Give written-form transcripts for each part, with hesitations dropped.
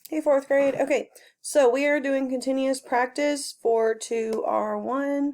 Hey, fourth grade. Okay, so we are doing continuous practice 4.2.R.1.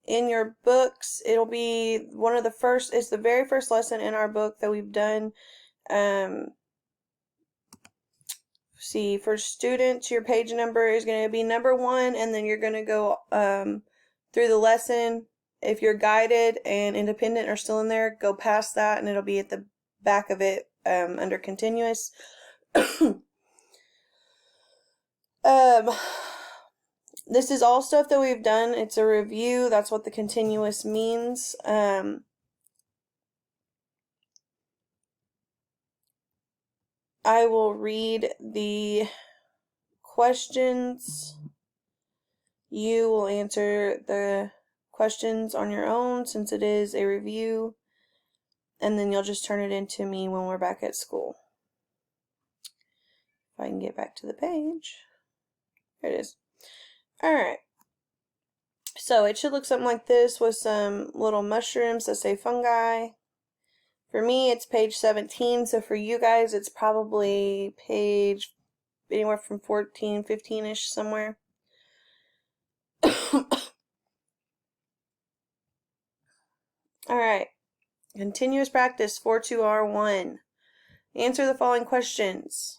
In your books, it'll be one of the first, it's the very first lesson in our book that we've done. See, for students, your page number is going to be number 1, and then you're going to go through the lesson. If you're guided and independent are still in there, go past that, and it'll be at the back of it under continuous. This is all stuff that we've done. It's a review. That's what the continuous means. I will read the questions. You will answer the questions on your own since it is a review, and then you'll just turn it in to me when we're back at school. If I can get back to the page. There it is. Alright. So it should look something like this with some little mushrooms that say fungi. For me, it's page 17, so for you guys, it's probably page anywhere from 14, 15-ish somewhere. Alright, continuous practice 4.2.R.1. Answer the following questions.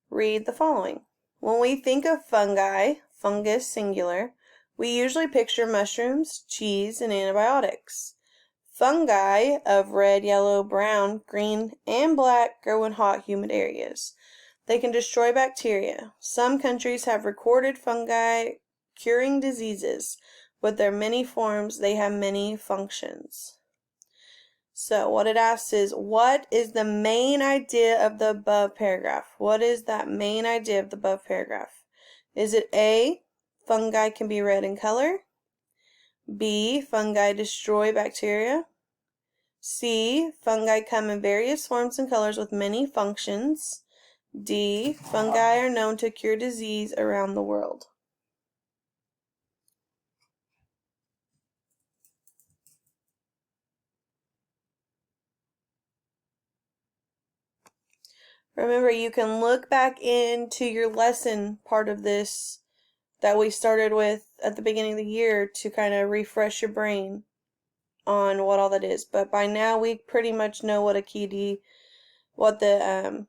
Read the following. When we think of fungi, fungus singular, we usually picture mushrooms, cheese, and antibiotics. Fungi of red, yellow, brown, green, and black grow in hot, humid areas. They can destroy bacteria. Some countries have recorded fungi curing diseases. With their many forms, they have many functions. So what it asks is, what is the main idea of the above paragraph? What is that main idea of the above paragraph? Is it A, fungi can be red in color? B, fungi destroy bacteria? C, fungi come in various forms and colors with many functions? D, fungi are known to cure disease around the world. Remember, you can look back into your lesson part of this that we started with at the beginning of the year to kind of refresh your brain on what all that is. But by now, we pretty much know what what the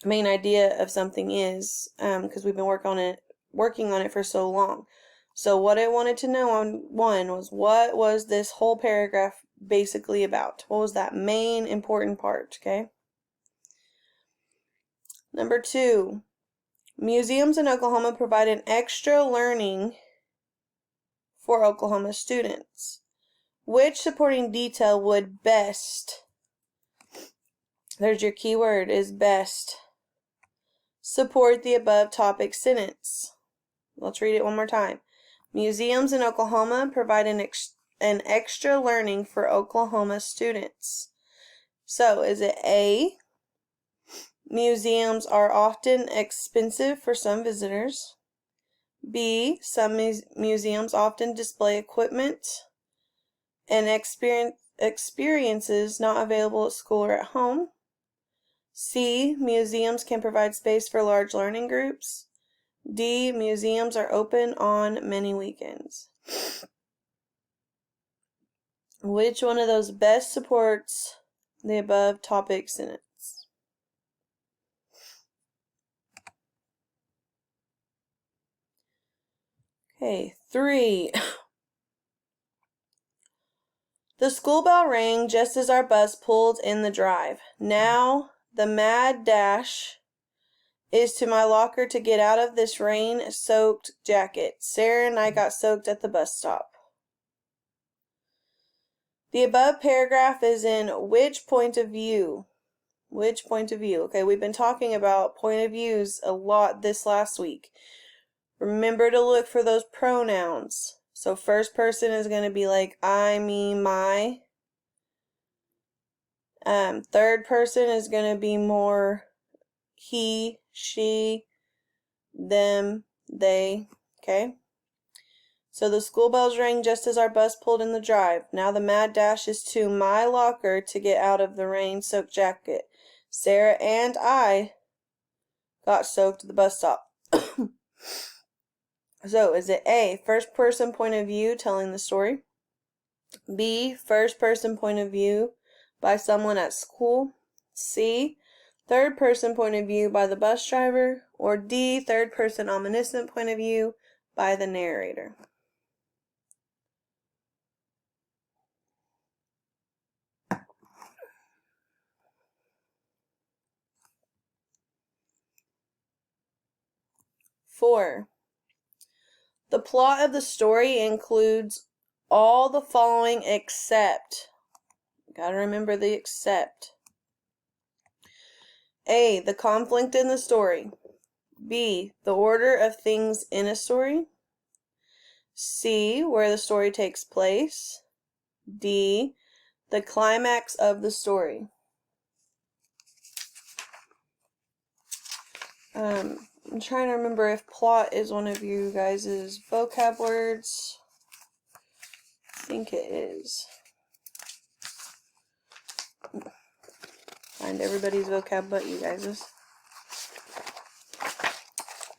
main idea of something is, because we've been working on it for so long. So what I wanted to know on 1 was, what was this whole paragraph basically about? What was that main important part, okay? Number 2, museums in Oklahoma provide an extra learning for Oklahoma students. Which supporting detail would best, there's your key word, is best, support the above topic sentence? Let's read it one more time. Museums in Oklahoma provide an extra learning for Oklahoma students. So is it A, museums are often expensive for some visitors? B, some museums often display equipment and experiences not available at school or at home? C, museums can provide space for large learning groups? D, museums are open on many weekends. Which one of those best supports the above topic sentence? Okay, 3. The school bell rang just as our bus pulled in the drive. Now the mad dash is to my locker to get out of this rain-soaked jacket. Sarah and I got soaked at the bus stop. The above paragraph is in which point of view? Which point of view? Okay, we've been talking about point of views a lot this last week. Remember to look for those pronouns. So first person is going to be like I, me, my. Third person is going to be more he, she, them, they. Okay? So the school bells rang just as our bus pulled in the drive. Now the mad dash is to my locker to get out of the rain-soaked jacket. Sarah and I got soaked at the bus stop. So, is it A, first person point of view telling the story? B, first person point of view by someone at school? C, third person point of view by the bus driver? Or D, third person omniscient point of view by the narrator? Four, the plot of the story includes all the following except, gotta remember the except. A, the conflict in the story. B, the order of things in a story. C, where the story takes place. D, the climax of the story. I'm trying to remember if plot is one of you guys' vocab words. I think it is. Find everybody's vocab but you guys'.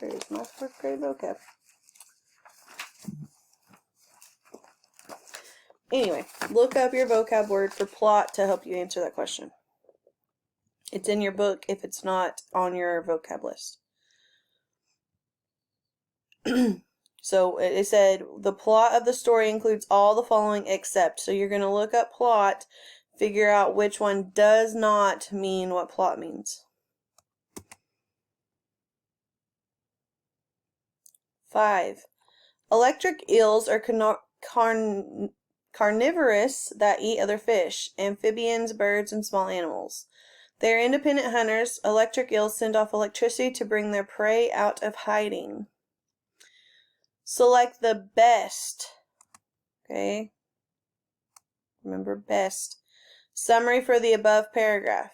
There's my 4th grade vocab. Anyway, look up your vocab word for plot to help you answer that question. It's in your book if it's not on your vocab list. So it said the plot of the story includes all the following except. So you're going to look up plot, figure out which one does not mean what plot means. 5. Electric eels are carnivorous that eat other fish, amphibians, birds, and small animals. They are independent hunters. Electric eels send off electricity to bring their prey out of hiding. Select the best, okay? Remember best. Summary for the above paragraph.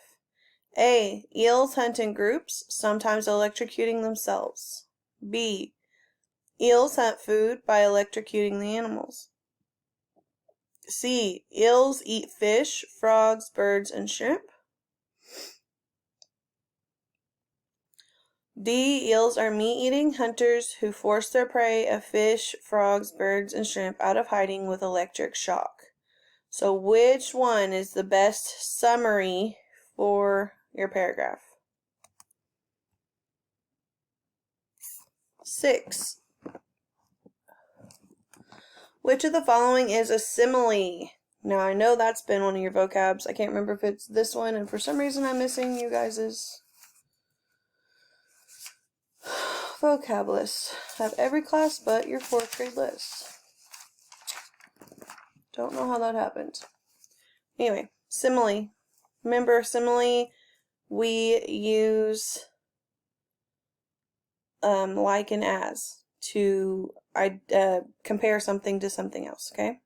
A, eels hunt in groups, sometimes electrocuting themselves. B, eels hunt food by electrocuting the animals. C, eels eat fish, frogs, birds, and shrimp. D, eels are meat-eating hunters who force their prey of fish, frogs, birds, and shrimp out of hiding with electric shock. So which one is the best summary for your paragraph? 6. Which of the following is a simile? Now, I know that's been one of your vocabs. I can't remember if it's this one, and for some reason I'm missing you guys' vocab list. I have every class but your 4th grade list. Don't know how that happened. Anyway, simile. Remember, simile, we use like and as to compare something to something else, okay?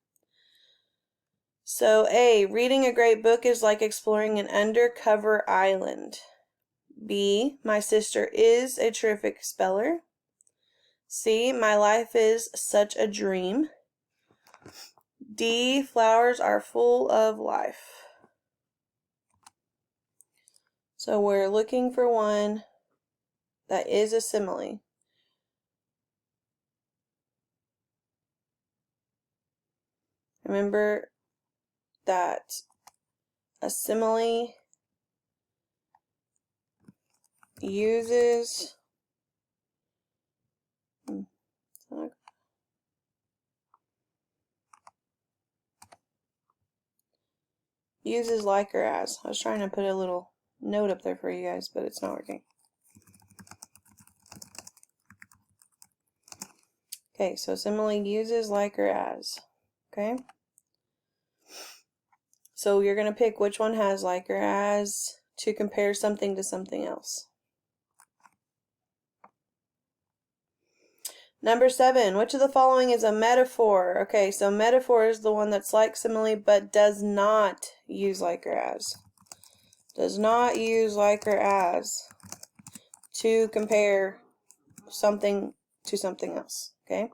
So A, reading a great book is like exploring an undercover island. B, my sister is a terrific speller. C, my life is such a dream. D, flowers are full of life. So we're looking for one that is a simile. Remember that a simile uses like or as. I was trying to put a little note up there for you guys, but it's not working. Okay, so simile uses like or as. Okay? So you're going to pick which one has like or as to compare something to something else. Number 7, which of the following is a metaphor? Okay, so metaphor is the one that's like simile but does not use like or as. Does not use like or as to compare something to something else. Okay?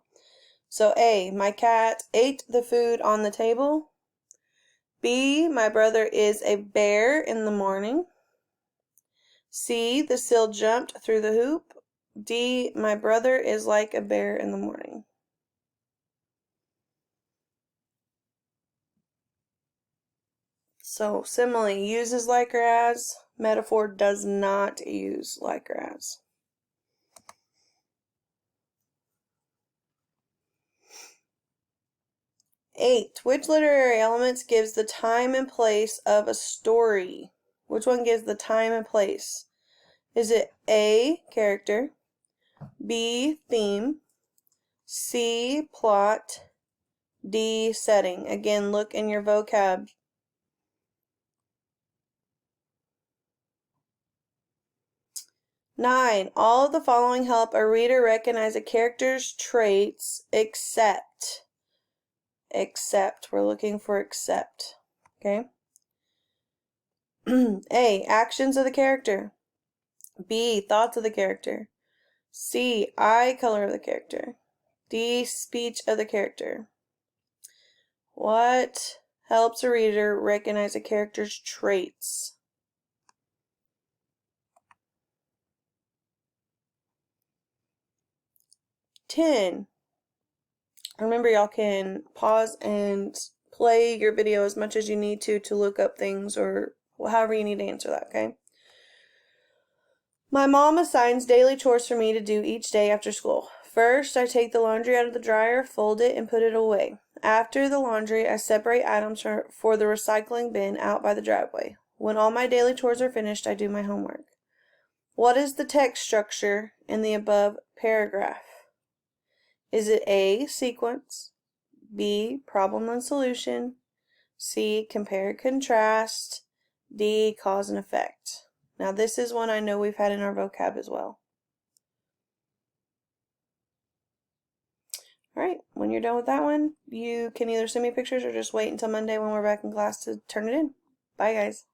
So A, my cat ate the food on the table. B, my brother is a bear in the morning. C, the seal jumped through the hoop. D, my brother is like a bear in the morning. So, simile uses like or as. Metaphor does not use like or as. 8. Which literary elements gives the time and place of a story? Which one gives the time and place? Is it A, character, B, theme, C, plot, D, setting? Again, look in your vocab. Nine, all of the following help a reader recognize a character's traits except. We're looking for except. Okay? A, actions of the character. B, thoughts of the character. C, eye color of the character. D, speech of the character. What helps a reader recognize a character's traits? Ten. Remember, y'all can pause and play your video as much as you need to look up things or however you need to answer that, okay? My mom assigns daily chores for me to do each day after school. First, I take the laundry out of the dryer, fold it, and put it away. After the laundry, I separate items for the recycling bin out by the driveway. When all my daily chores are finished, I do my homework. What is the text structure in the above paragraph? Is it A, sequence, B, problem and solution, C, compare and contrast, D, cause and effect? Now, this is one I know we've had in our vocab as well. All right, when you're done with that one, you can either send me pictures or just wait until Monday when we're back in class to turn it in. Bye, guys.